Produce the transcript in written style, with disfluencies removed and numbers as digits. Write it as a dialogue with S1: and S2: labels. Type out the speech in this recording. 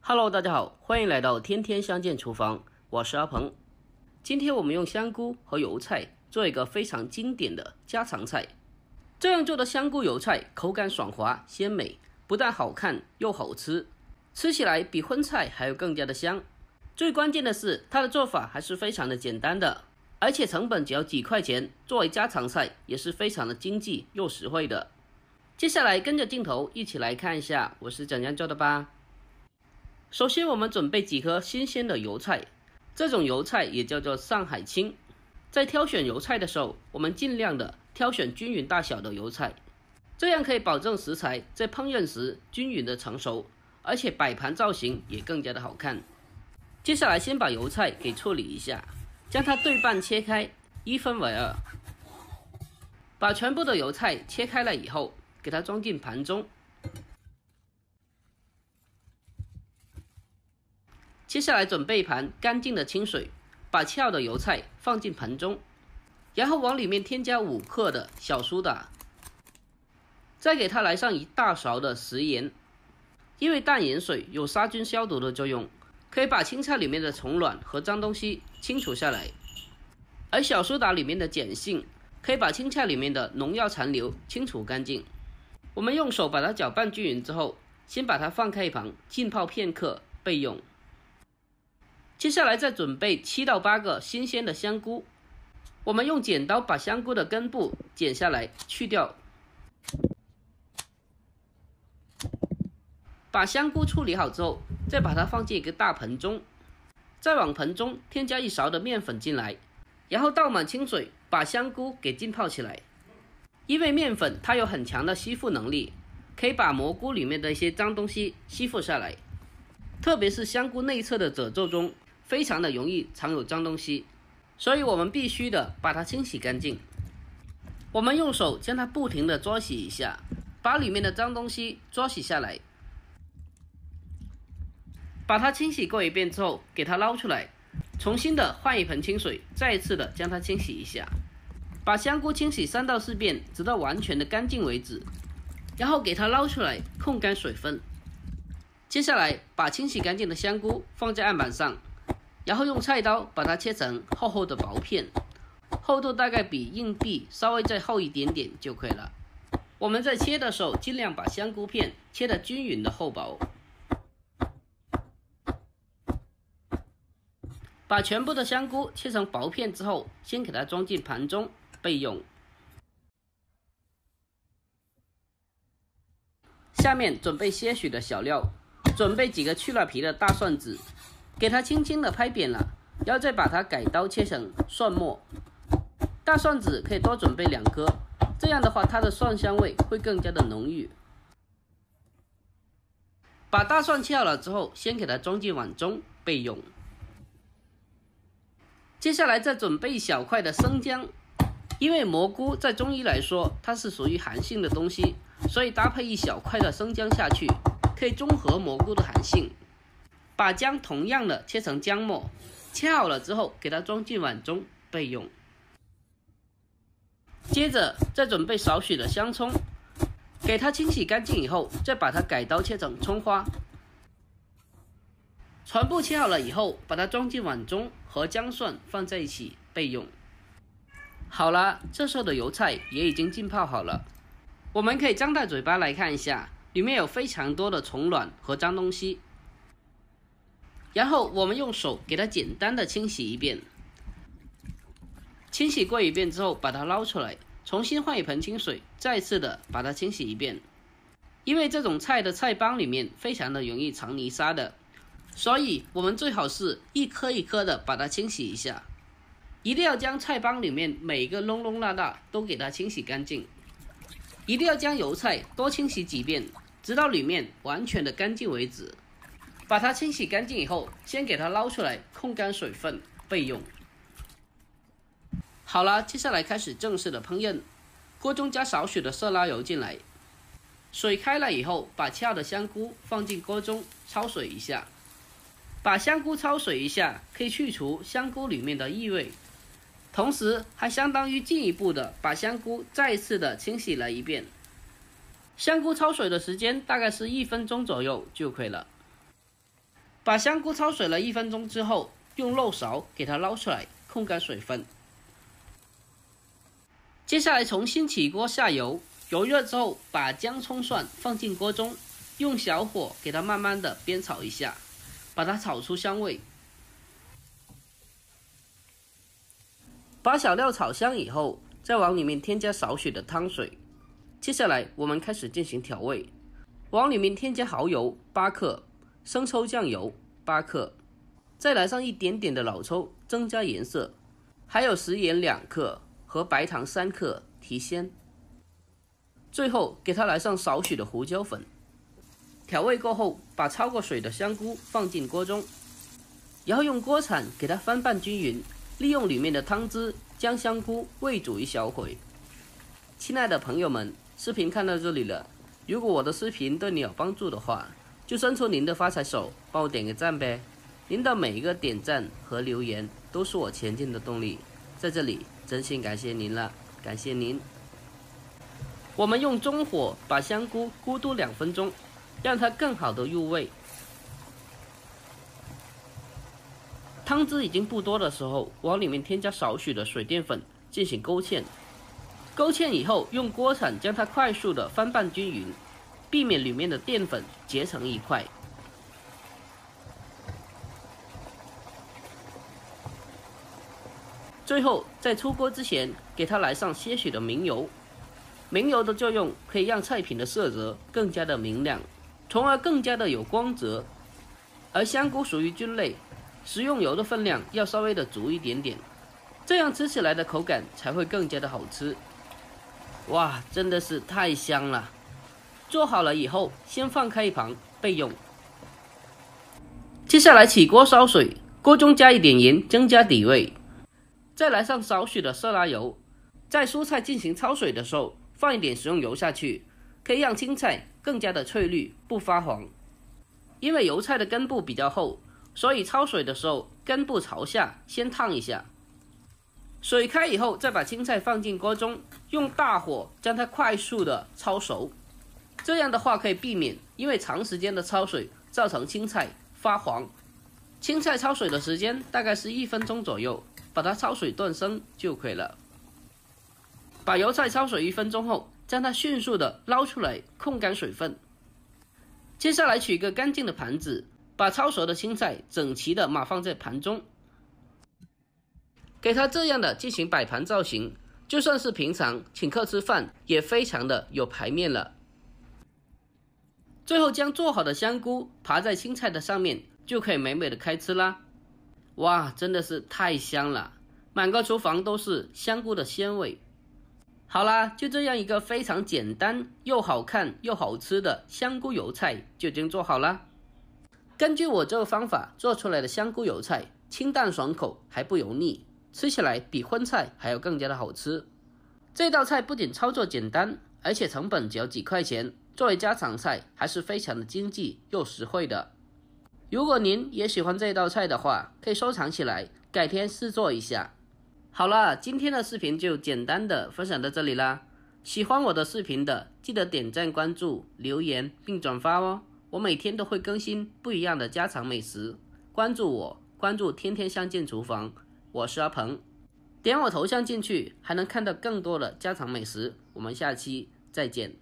S1: Hello， 大家好，欢迎来到天天相见厨房，我是阿鹏。今天我们用香菇和油菜做一个非常经典的家常菜。这样做的香菇油菜口感爽滑鲜美，不但好看又好吃，吃起来比荤菜还有更加的香。最关键的是，它的做法还是非常的简单的，而且成本只要几块钱，作为家常菜也是非常的经济又实惠的。接下来跟着镜头一起来看一下我是怎样做的吧。首先我们准备几颗新鲜的油菜，这种油菜也叫做上海青。在挑选油菜的时候，我们尽量的挑选均匀大小的油菜，这样可以保证食材在烹饪时均匀的成熟，而且摆盘造型也更加的好看。接下来先把油菜给处理一下，将它对半切开，1分为2。把全部的油菜切开了以后，给它装进盘中。接下来准备一盘干净的清水，把切好的油菜放进盘中，然后往里面添加5克的小苏打，再给它来上1大勺的食盐。因为淡盐水有杀菌消毒的作用，可以把青菜里面的虫卵和脏东西清除下来，而小苏打里面的碱性可以把青菜里面的农药残留清除干净。我们用手把它搅拌均匀之后，先把它放开一旁浸泡片刻备用。接下来再准备7到8个新鲜的香菇，我们用剪刀把香菇的根部剪下来去掉。把香菇处理好之后，再把它放进一个大盆中，再往盆中添加1勺的面粉进来，然后倒满清水，把香菇给浸泡起来。因为面粉它有很强的吸附能力，可以把蘑菇里面的一些脏东西吸附下来，特别是香菇内侧的褶皱中非常的容易藏有脏东西，所以我们必须的把它清洗干净。我们用手将它不停的抓洗一下，把里面的脏东西抓洗下来。把它清洗过一遍之后，给它捞出来，重新的换一盆清水，再一次的将它清洗一下。把香菇清洗3到4遍，直到完全的干净为止，然后给它捞出来，控干水分。接下来把清洗干净的香菇放在案板上，然后用菜刀把它切成厚厚的薄片，厚度大概比硬币稍微再厚一点点就可以了。我们在切的时候尽量把香菇片切得均匀的厚薄。把全部的香菇切成薄片之后，先给它装进盘中备用。下面准备些许的小料，准备几个去了皮的大蒜子，给它轻轻的拍扁了，然后再把它改刀切成蒜末。大蒜子可以多准备2颗，这样的话它的蒜香味会更加的浓郁。把大蒜切好了之后，先给它装进碗中备用。接下来再准备1小块的生姜，因为蘑菇在中医来说它是属于寒性的东西，所以搭配1小块的生姜下去，可以中和蘑菇的寒性。把姜同样的切成姜末，切好了之后给它装进碗中备用。接着再准备少许的香葱，给它清洗干净以后，再把它改刀切成葱花。全部切好了以后，把它装进碗中，和姜蒜放在一起备用。好了，这时候的油菜也已经浸泡好了，我们可以张大嘴巴来看一下，里面有非常多的虫卵和脏东西。然后我们用手给它简单的清洗一遍。清洗过一遍之后，把它捞出来，重新换一盆清水，再次的把它清洗一遍。因为这种菜的菜帮里面非常的容易藏泥沙的，所以我们最好是1颗1颗的把它清洗一下，一定要将菜帮里面每个窿窿罅罅都给它清洗干净。一定要将油菜多清洗几遍，直到里面完全的干净为止。把它清洗干净以后，先给它捞出来，控干水分备用。好了，接下来开始正式的烹饪。锅中加少许的色拉油进来，水开了以后，把切好的香菇放进锅中焯水一下。把香菇焯水一下，可以去除香菇里面的异味，同时还相当于进一步的把香菇再次的清洗了一遍。香菇焯水的时间大概是1分钟左右就可以了。把香菇焯水了1分钟之后，用漏勺给它捞出来，控干水分。接下来重新起锅下油，油热之后，把姜、葱、蒜放进锅中，用小火给它慢慢的煸炒一下，把它炒出香味。把小料炒香以后，再往里面添加少许的汤水。接下来我们开始进行调味，往里面添加蚝油8克，生抽酱油8克，再来上一点点的老抽增加颜色，还有食盐2克和白糖3克提鲜。最后给它来上少许的胡椒粉。调味过后，把焯过水的香菇放进锅中，然后用锅铲给它翻拌均匀，利用里面的汤汁将香菇煨煮1小会。亲爱的朋友们，视频看到这里了，如果我的视频对你有帮助的话，就伸出您的发财手，帮我点个赞呗。您的每一个点赞和留言都是我前进的动力，在这里真心感谢您了，感谢您。我们用中火把香菇咕嘟2分钟，让它更好的入味。汤汁已经不多的时候，往里面添加少许的水淀粉进行勾芡。勾芡以后，用锅铲将它快速的翻拌均匀，避免里面的淀粉结成一块。最后在出锅之前，给它来上些许的明油。明油的作用可以让菜品的色泽更加的明亮，从而更加的有光泽。而香菇属于菌类，食用油的分量要稍微的足一点点，这样吃起来的口感才会更加的好吃。哇，真的是太香了！做好了以后，先放开一旁备用。接下来起锅烧水，锅中加一点盐，增加底味，再来上少许的色拉油。在蔬菜进行焯水的时候，放一点食用油下去，可以让青菜更加的翠绿，不发黄。因为油菜的根部比较厚，所以焯水的时候根部朝下，先烫一下。水开以后，再把青菜放进锅中，用大火将它快速的焯熟。这样的话可以避免因为长时间的焯水造成青菜发黄。青菜焯水的时间大概是1分钟左右，把它焯水断生就可以了。把油菜焯水1分钟后，将它迅速的捞出来，控干水分。接下来取一个干净的盘子，把焯熟的青菜整齐的码放在盘中，给它这样的进行摆盘造型，就算是平常请客吃饭也非常的有排面了。最后将做好的香菇扒在青菜的上面，就可以美美的开吃啦。哇，真的是太香了，满个厨房都是香菇的鲜味。好啦，就这样一个非常简单又好看又好吃的香菇油菜就已经做好了。根据我这个方法做出来的香菇油菜，清淡爽口还不油腻，吃起来比荤菜还要更加的好吃。这道菜不仅操作简单，而且成本只要几块钱，作为家常菜还是非常的经济又实惠的。如果您也喜欢这道菜的话，可以收藏起来，改天试做一下。好了，今天的视频就简单的分享到这里啦。喜欢我的视频的，记得点赞、关注、留言并转发哦。我每天都会更新不一样的家常美食，关注我，关注天天相见厨房，我是阿鹏。点我头像进去，还能看到更多的家常美食。我们下期再见。